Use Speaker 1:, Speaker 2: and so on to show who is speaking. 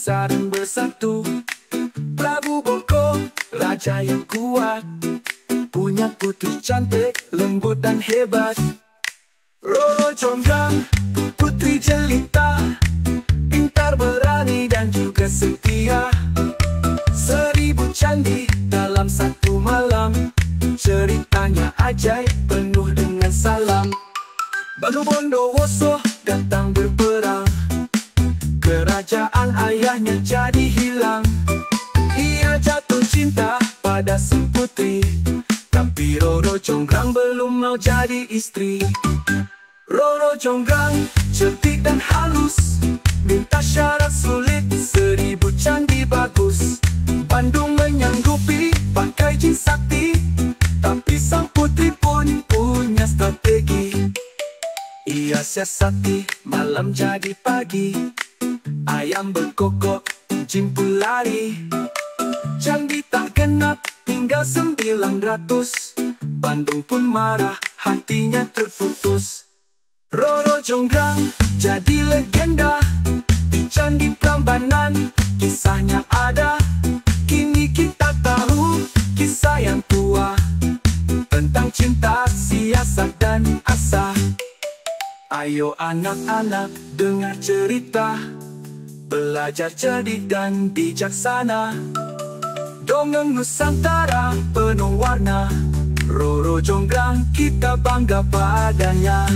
Speaker 1: berbangsa dan bersatu. Prabu Boko, raja yang kuat, punya putri cantik, lembut dan hebat. Roro Jonggrang, putri jelita, pintar, berani dan juga setia. 1000 candi dalam satu malam, ceritanya ajaib penuh dengan salam. Banu Bondowoso datang berperang, kerajaan ayahnya jadi hilang. Ia jatuh cinta pada sang putri, tapi Roro Jonggrang belum mau jadi istri. Roro Jonggrang cerdik dan halus, minta syarat sulit, 1000 candi bagus. Bandung menyanggupi pakai jin sakti, tapi sang putri pun punya strategi. Ia siasati malam jadi pagi, ayam berkokok, jin pun lari. Candi tak genap, tinggal 900. Bandung pun marah, hatinya terputus. Roro Jonggrang jadi legenda di Candi Prambanan, kisahnya ada. Kini kita tahu kisah yang tua tentang cinta, siasat dan asa. Ayo anak-anak dengar cerita, belajar cerdik dan bijaksana. Dongeng Nusantara penuh warna, Roro Jonggrang kita bangga padanya.